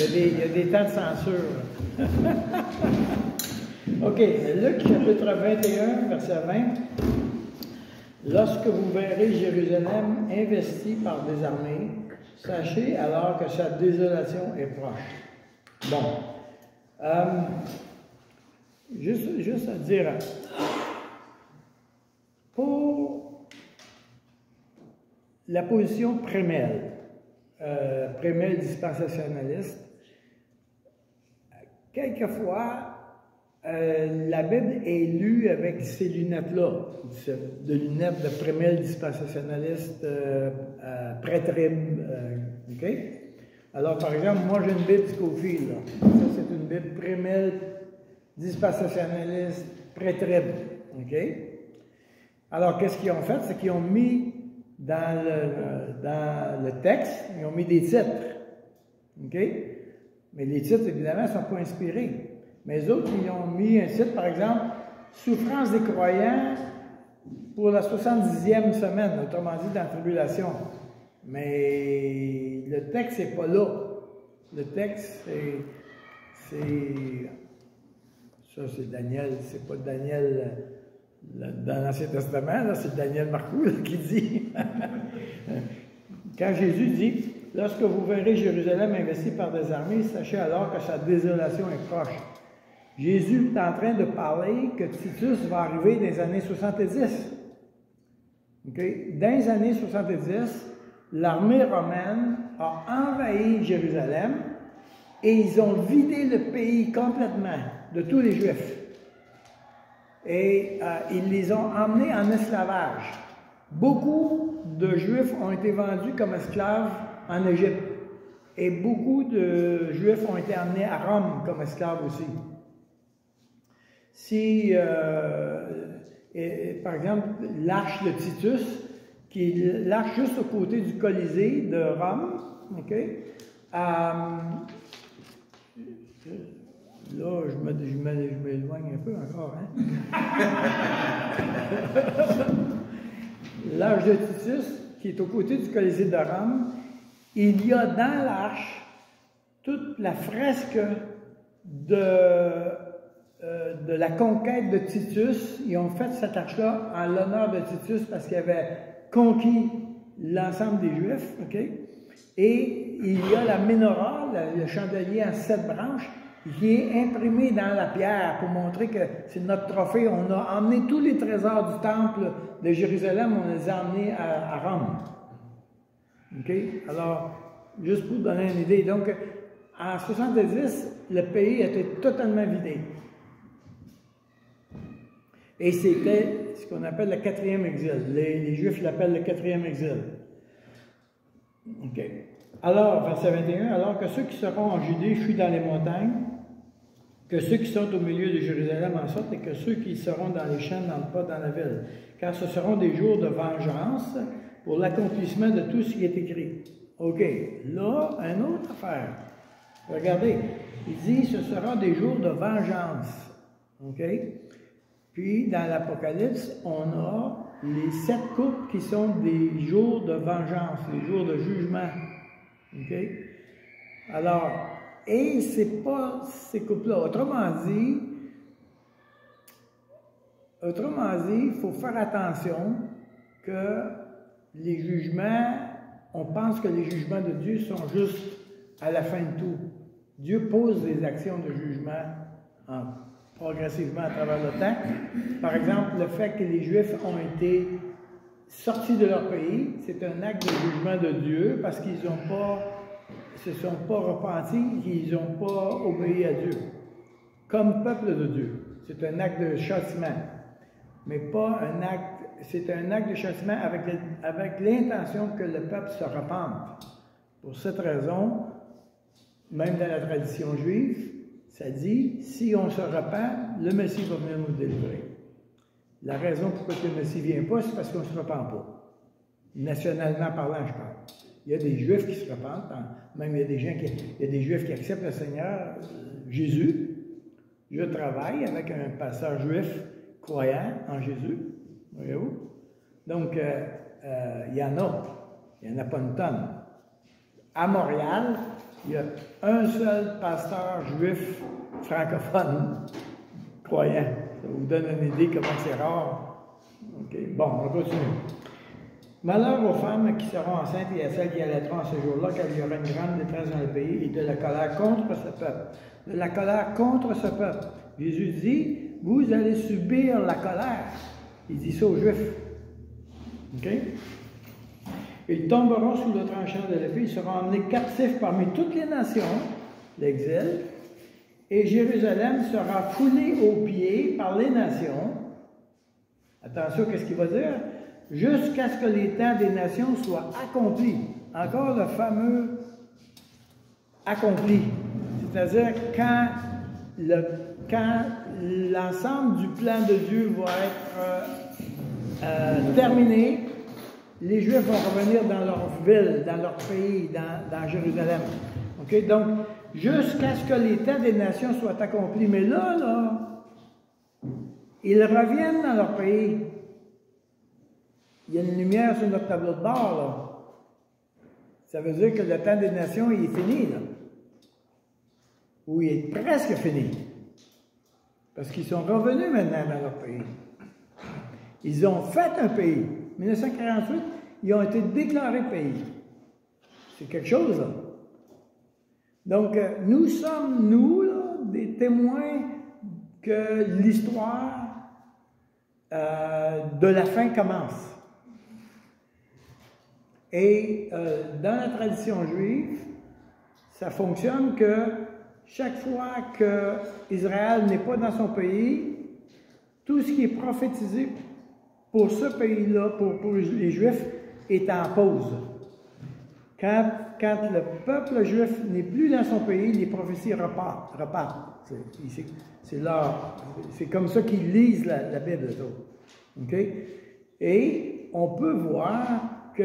Il y a des temps de censure. OK, Luc chapitre 21, verset 20. Lorsque vous verrez Jérusalem investie par des armées, sachez alors que sa désolation est proche. Bon. Juste à dire, pour la position prémelle dispensationaliste, quelquefois, la Bible est lue avec ces lunettes-là, de lunettes de prémelle dispensationaliste pré-trib. OK? Alors, par exemple, moi j'ai une Bible Scofield. Ça, c'est une Bible prémelle dispensationaliste pré-trib. OK? Alors, qu'est-ce qu'ils ont fait? C'est qu'ils ont mis dans le texte, ils ont mis des titres. OK? Mais les titres, évidemment, ne sont pas inspirés. Mais les autres, ils ont mis un titre, par exemple, Souffrance des croyants pour la 70e semaine, autrement dit, dans la tribulation. Mais le texte n'est pas là. Le texte, ça, c'est Daniel, c'est pas Daniel dans l'Ancien Testament, c'est Daniel Marcoux qui dit. Quand Jésus dit, lorsque vous verrez Jérusalem investie par des armées, sachez alors que sa désolation est proche. Jésus est en train de parler que Titus va arriver dans les années 70. Okay? Dans les années 70, l'armée romaine a envahi Jérusalem et ils ont vidé le pays complètement de tous les Juifs. Et ils les ont emmenés en esclavage. Beaucoup de Juifs ont été vendus comme esclaves en Égypte. Et beaucoup de Juifs ont été emmenés à Rome comme esclaves aussi. Si, par exemple, l'arche de Titus, qui est l'arche juste au côté du Colisée de Rome, OK? Là, je m'éloigne un peu encore, hein? L'arche de Titus, qui est au côté du Colisée de Rome, il y a dans l'arche toute la fresque de la conquête de Titus. Ils ont fait cette arche-là en l'honneur de Titus parce qu'il avait conquis l'ensemble des Juifs, OK? Et il y a la menorah, le chandelier en 7 branches, qui est imprimé dans la pierre pour montrer que c'est notre trophée. On a emmené tous les trésors du temple de Jérusalem, on les a emmenés à Rome. OK? Alors, juste pour vous donner une idée. Donc, en 70, le pays était totalement vidé. Et c'était ce qu'on appelle le 4e exil. Les Juifs l'appellent le 4e exil. OK. Alors, verset 21, alors que ceux qui seront en Judée fuient dans les montagnes, que ceux qui sont au milieu de Jérusalem en sortent, et que ceux qui seront dans les champs n'entrent pas dans la ville. Car ce seront des jours de vengeance pour l'accomplissement de tout ce qui est écrit. OK. Là, une autre affaire. Regardez. Il dit, ce seront des jours de vengeance. OK? Puis, dans l'Apocalypse, on a les 7 couples qui sont des jours de vengeance, les jours de jugement. OK? Alors, et c'est pas ces couples-là. Autrement dit, il faut faire attention que les jugements, on pense que les jugements de Dieu sont juste à la fin de tout. Dieu pose des actions de jugement progressivement à travers le temps. Par exemple, le fait que les Juifs ont été sortis de leur pays, c'est un acte de jugement de Dieu parce qu'ils se sont pas repentis, qu'ils n'ont pas obéi à Dieu. Comme peuple de Dieu. C'est un acte de châtiment. Mais pas un acte, c'est un acte de châtiment avec l'intention que le peuple se repente. Pour cette raison, même dans la tradition juive, ça dit, si on se repent, le Messie va venir nous délivrer. La raison pourquoi le Messie ne vient pas, c'est parce qu'on ne se repent pas. Nationalement parlant, je parle. Il y a des Juifs qui se repentent, même il y a des Juifs qui acceptent le Seigneur Jésus. Je travaille avec un pasteur juif croyant en Jésus, voyez-vous. Donc, il y en a. Il n'y en a pas une tonne. À Montréal, il y a un seul pasteur juif francophone croyant. Ça vous donne une idée comment c'est rare. Okay. Bon, on continue. Malheur aux femmes qui seront enceintes et à celles qui allaiteront à ce jour-là, car il y aura une grande détresse dans le pays et de la colère contre ce peuple. De la colère contre ce peuple. Jésus dit, vous allez subir la colère. Il dit ça aux Juifs. OK? Ils tomberont sous le tranchant de l'épée, ils seront emmenés captifs parmi toutes les nations, l'exil, et Jérusalem sera foulée aux pieds par les nations. Attention, qu'est-ce qu'il va dire? Jusqu'à ce que les temps des nations soient accomplis. Encore le fameux accompli. C'est-à-dire quand l'ensemble du plan de Dieu va être terminé, les Juifs vont revenir dans leur ville, dans leur pays, dans Jérusalem. Okay? Donc, jusqu'à ce que les temps des nations soient accomplis. Mais là, ils reviennent dans leur pays. Il y a une lumière sur notre tableau de bord, là. Ça veut dire que le temps des nations, il est fini, là. Ou il est presque fini. Parce qu'ils sont revenus maintenant dans leur pays. Ils ont fait un pays. En 1948, ils ont été déclarés pays. C'est quelque chose, là. Donc, nous sommes, nous, là, des témoins que l'histoire de la fin commence. Et dans la tradition juive, ça fonctionne que chaque fois qu'Israël n'est pas dans son pays, tout ce qui est prophétisé pour ce pays-là, pour les Juifs, est en pause. Quand le peuple juif n'est plus dans son pays, les prophéties repartent. C'est comme ça qu'ils lisent la Bible. Okay? Et on peut voir que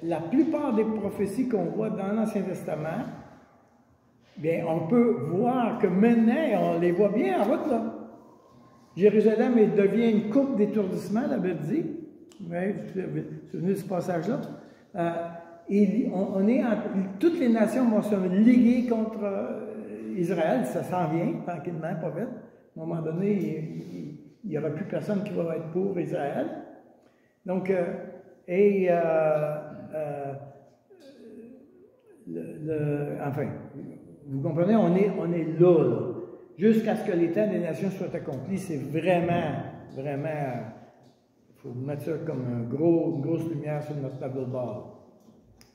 la plupart des prophéties qu'on voit dans l'Ancien Testament, bien, on peut voir que maintenant, on les voit bien en route, là. Jérusalem devient une coupe d'étourdissement, la Bible dit. Oui, vous vous souvenez de ce passage-là? Toutes les nations vont se liguer contre Israël, ça s'en vient, tranquillement, pas vite. À un moment donné, il n'y aura plus personne qui va être pour Israël. Donc, enfin, vous comprenez, on est là. Jusqu'à ce que les temps des nations soient accomplis, c'est vraiment, il faut mettre ça comme une grosse lumière sur notre tableau de bord.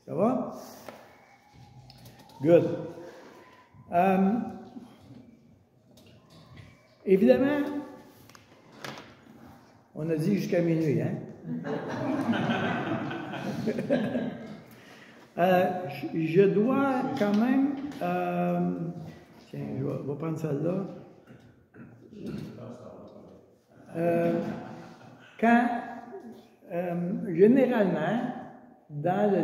Ça va? Good. Évidemment, on a dit jusqu'à minuit, hein? Je dois quand même... tiens, je vais prendre celle-là. Généralement, dans le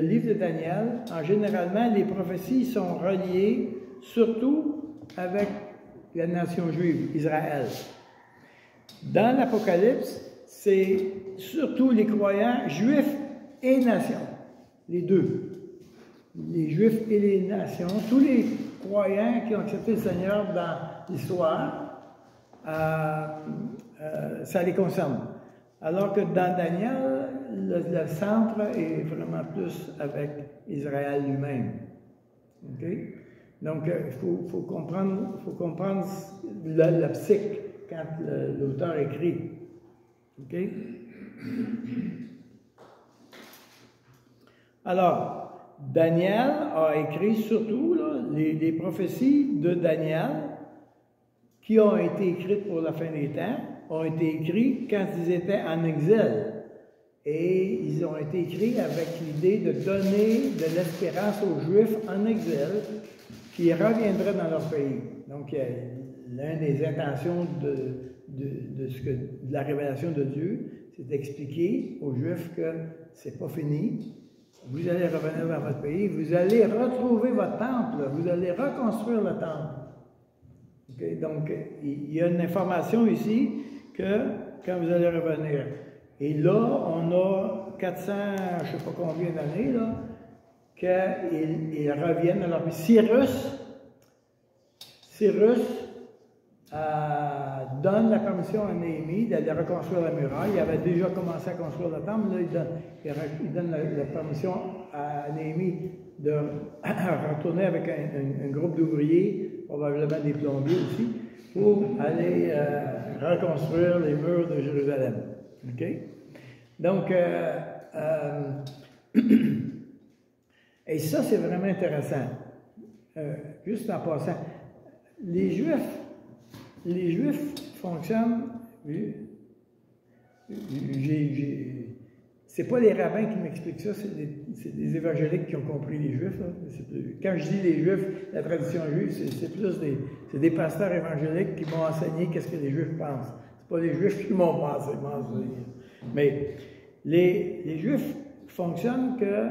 livre de Daniel, généralement, les prophéties sont reliées surtout avec la nation juive, Israël. Dans l'Apocalypse, c'est surtout les croyants juifs et nations, les deux. Les juifs et les nations, tous les croyants qui ont accepté le Seigneur dans l'histoire, ça les concerne. Alors que dans Daniel, le centre est vraiment plus avec Israël lui-même. Okay? Donc, il faut comprendre la psyche quand l'auteur écrit. Okay? Alors, Daniel a écrit surtout les prophéties de Daniel qui ont été écrites pour la fin des temps, ont été écrites quand ils étaient en exil. Et ils ont été écrits avec l'idée de donner de l'espérance aux Juifs en exil qui reviendraient dans leur pays. Donc, l'une des intentions de la révélation de Dieu, c'est d'expliquer aux Juifs que c'est pas fini. Vous allez revenir dans votre pays, vous allez retrouver votre temple, vous allez reconstruire le temple. Okay? Donc, il y a une information ici que quand vous allez revenir. Et là, on a 400, je ne sais pas combien d'années, là, qu'ils reviennent. Alors, puis Cyrus donne la permission à Néhémie d'aller reconstruire la muraille. Il avait déjà commencé à construire le temple. Là, il donne la permission à Néhémie de retourner avec un groupe d'ouvriers, probablement des plombiers aussi, pour aller reconstruire les murs de Jérusalem. OK? Donc, et ça, c'est vraiment intéressant. Juste en passant, les Juifs fonctionnent. C'est pas les rabbins qui m'expliquent ça, c'est des évangéliques qui ont compris les Juifs. Quand je dis les Juifs, la tradition juive, c'est plus des pasteurs évangéliques qui m'ont enseigné qu'est-ce que les Juifs pensent. C'est pas les Juifs qui m'ont enseigné. Mais les Juifs fonctionnent que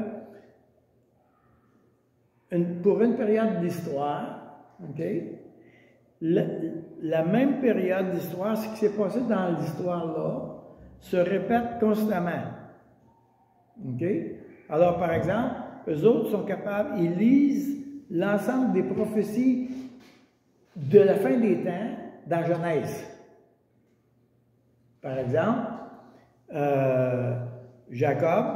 pour une période d'histoire, OK? La même période d'histoire, ce qui s'est passé dans l'histoire-là, se répète constamment. OK? Alors, par exemple, eux autres sont capables, ils lisent l'ensemble des prophéties de la fin des temps dans Genèse. Par exemple, Jacob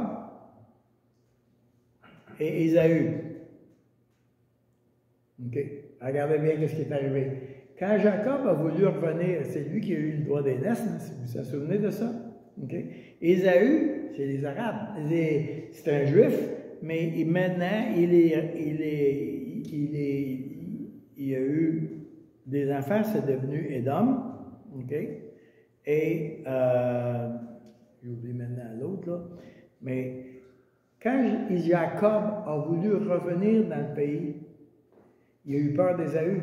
et Ésaü. OK? Regardez bien ce qui est arrivé. Quand Jacob a voulu revenir, c'est lui qui a eu le droit d'aînesse, hein, si vous vous souvenez de ça. Okay? Ésaü, c'est les Arabes. C'est un Juif, mais maintenant, il a eu des enfants, c'est devenu Édom. Okay? Et, j'ai oublié maintenant l'autre, là. Mais quand Jacob a voulu revenir dans le pays, il a eu peur d'Ésaü. Vous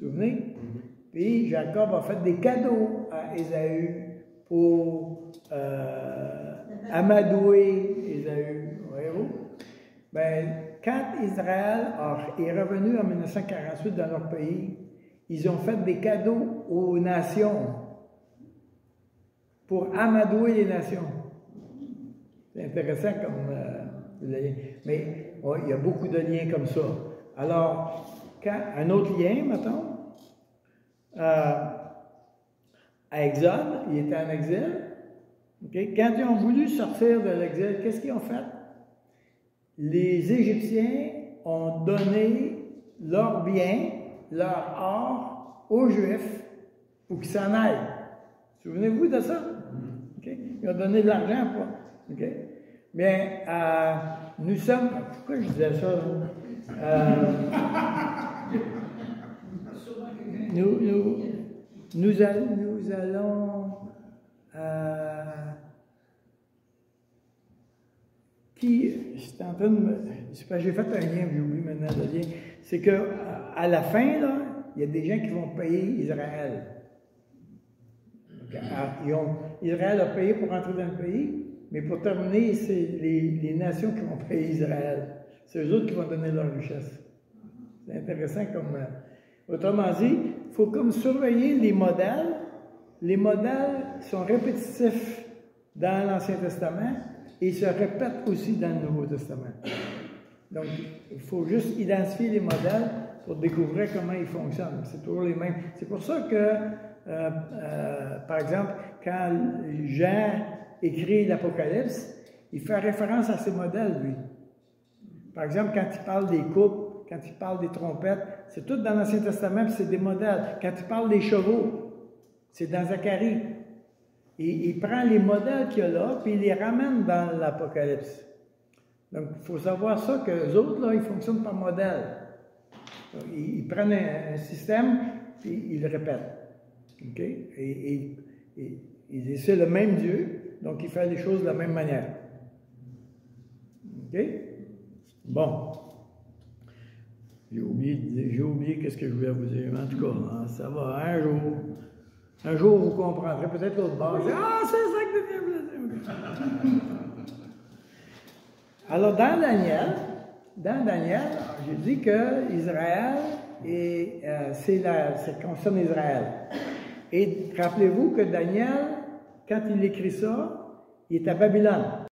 vous souvenez? Puis Jacob a fait des cadeaux à Ésaü pour amadouer Ésaü. Voyez-vous? Ben, quand Israël est revenu en 1948 dans leur pays, ils ont fait des cadeaux aux nations pour amadouer les nations. C'est intéressant comme lien. Mais ouais, il y a beaucoup de liens comme ça. Alors, un autre lien, mettons, à Exode, il était en exil. Okay? Quand ils ont voulu sortir de l'exil, qu'est-ce qu'ils ont fait? Les Égyptiens ont donné leurs biens, leur or aux Juifs pour qu'ils s'en aillent. Souvenez-vous de ça? Okay? Ils ont donné de l'argent pour. Okay? Bien, nous sommes. Pourquoi je disais ça? Nous allons. J'étais en train de me. J'ai fait un lien, j'ai oublié maintenant le lien. C'est qu'à la fin, là, il y a des gens qui vont payer Israël. Israël a payé pour entrer dans le pays, mais pour terminer, c'est les nations qui vont payer Israël. C'est eux autres qui vont donner leur richesse. C'est intéressant comme. Autrement dit, il faut comme surveiller les modèles. Les modèles sont répétitifs dans l'Ancien Testament et ils se répètent aussi dans le Nouveau Testament. Donc, il faut juste identifier les modèles pour découvrir comment ils fonctionnent. C'est toujours les mêmes. C'est pour ça que, par exemple, quand Jean écrit l'Apocalypse, il fait référence à ces modèles, lui. Par exemple, quand il parle des coupes, quand il parle des trompettes, c'est tout dans l'Ancien Testament, puis c'est des modèles. Quand il parle des chevaux, c'est dans Zacharie. Et il prend les modèles qu'il y a là, puis il les ramène dans l'Apocalypse. Donc, il faut savoir ça, qu'eux autres, là, ils fonctionnent par modèle. Donc, ils prennent un système, puis ils le répètent. OK? Et c'est le même Dieu, donc il fait les choses de la même manière. OK? Bon. J'ai oublié qu'est-ce que je voulais vous dire. En tout cas, hein, ça va, un jour vous comprendrez, peut-être l'autre bord. Ah, c'est ça que je voulais dire. Alors, dans Daniel, j'ai dit que Israël, ça concerne Israël. Et rappelez-vous que Daniel, quand il écrit ça, Il est à Babylone.